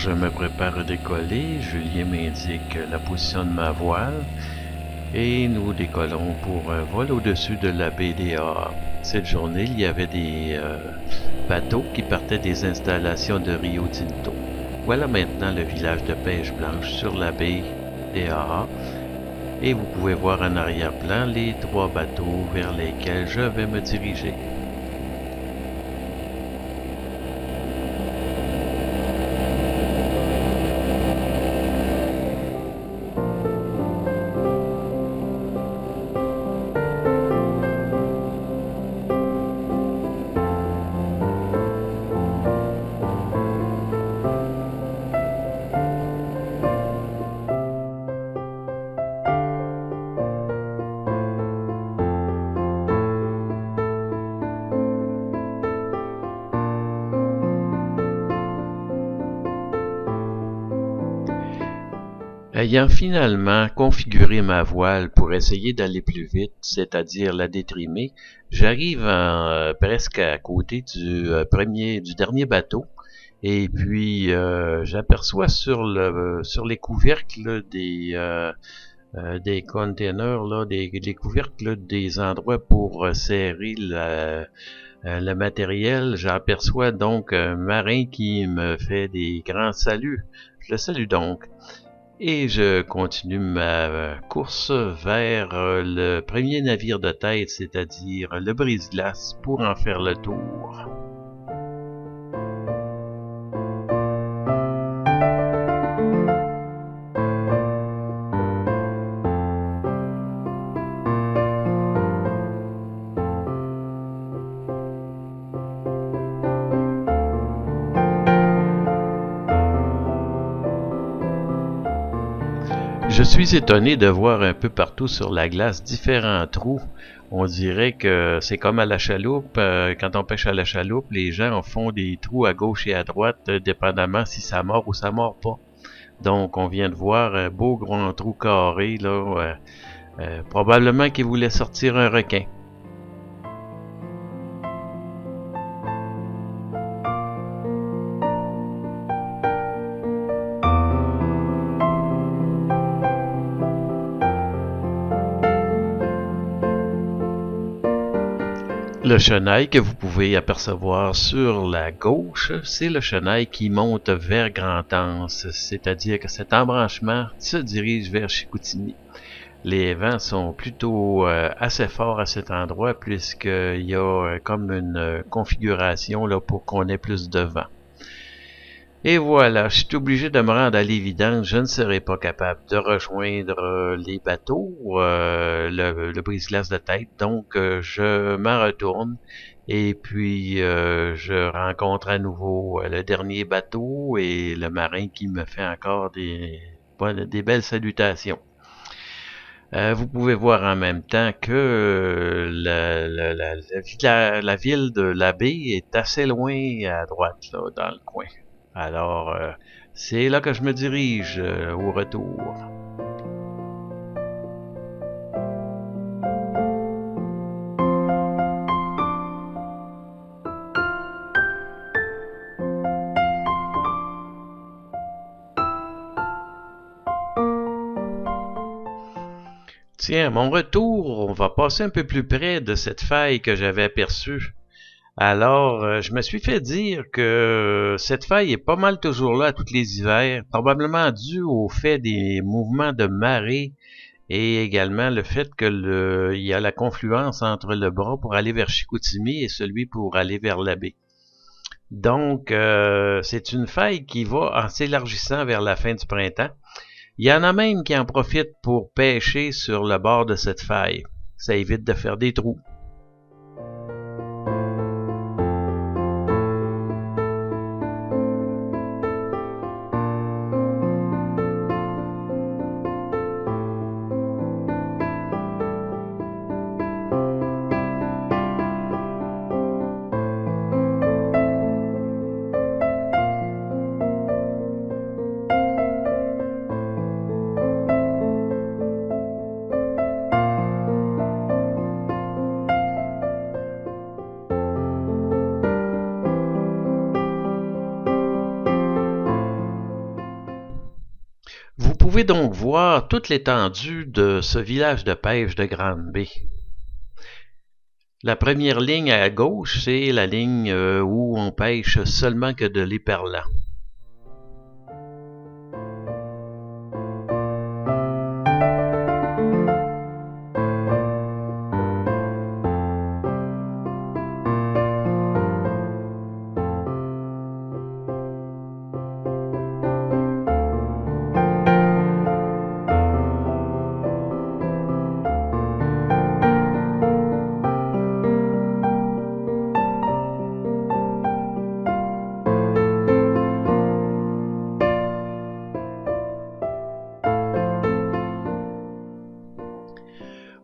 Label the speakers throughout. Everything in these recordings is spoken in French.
Speaker 1: je me prépare à décoller. Julien m'indique la position de ma voile et nous décollons pour un vol au-dessus de la baie des A. Cette journée, il y avait des bateaux qui partaient des installations de Rio Tinto. Voilà maintenant le village de Pêche Blanche sur la baie des A. Et vous pouvez voir en arrière-plan les 3 bateaux vers lesquels je vais me diriger. Ayant finalement configuré ma voile pour essayer d'aller plus vite, c'est-à-dire la détrimer, j'arrive presque à côté du dernier bateau, et puis j'aperçois sur les couvercles des containers, là, des couvercles des endroits pour serrer le matériel. J'aperçois donc un marin qui me fait des grands saluts. Je le salue donc. Et je continue ma course vers le premier navire de tête, c'est-à-dire le brise-glace, pour en faire le tour. Je suis étonné de voir un peu partout sur la glace différents trous. On dirait que c'est comme à la chaloupe. Quand on pêche à la chaloupe, les gens en font des trous à gauche et à droite, dépendamment si ça mord ou ça mord pas. Donc, on vient de voir un beau grand trou carré, là. Probablement qu'il voulait sortir un requin. Le chenail que vous pouvez apercevoir sur la gauche, c'est le chenail qui monte vers Grand-Anse, c'est-à-dire que cet embranchement se dirige vers Chicoutimi. Les vents sont plutôt assez forts à cet endroit puisqu'il y a comme une configuration là, pour qu'on ait plus de vent. Et voilà, je suis obligé de me rendre à l'évidence, je ne serai pas capable de rejoindre les bateaux, le brise-glace de tête, donc je m'en retourne et puis je rencontre à nouveau le dernier bateau et le marin qui me fait encore des belles salutations. Vous pouvez voir en même temps que la ville de la baie est assez loin à droite, là, dans le coin. Alors, c'est là que je me dirige au retour. Tiens, à mon retour, on va passer un peu plus près de cette faille que j'avais aperçue. Alors, je me suis fait dire que cette faille est pas mal toujours là tous les hivers, probablement dû au fait des mouvements de marée et également le fait que il y a la confluence entre le bras pour aller vers Chicoutimi et celui pour aller vers la baie. Donc, c'est une faille qui va en s'élargissant vers la fin du printemps. Il y en a même qui en profitent pour pêcher sur le bord de cette faille. Ça évite de faire des trous. pouvez donc voir toute l'étendue de ce village de pêche de Grande-Bay. La première ligne à gauche, c'est la ligne où on pêche seulement que de l'éperlan.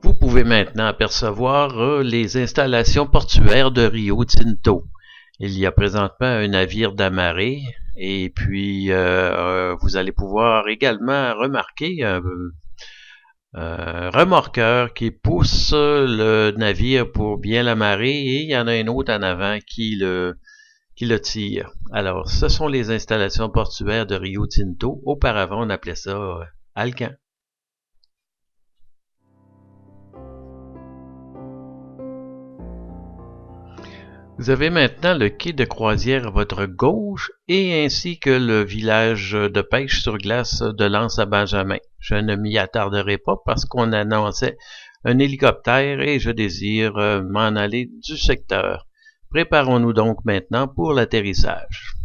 Speaker 1: Vous pouvez maintenant apercevoir les installations portuaires de Rio Tinto. Il y a présentement un navire d'amarré et puis vous allez pouvoir également remarquer un remorqueur qui pousse le navire pour bien l'amarrer et il y en a un autre en avant qui le tire. Alors, ce sont les installations portuaires de Rio Tinto. Auparavant, on appelait ça Alcan. Vous avez maintenant le quai de croisière à votre gauche et ainsi que le village de pêche sur glace de l'Anse-à-Benjamin. Je ne m'y attarderai pas parce qu'on annonçait un hélicoptère et je désire m'en aller du secteur. Préparons-nous donc maintenant pour l'atterrissage.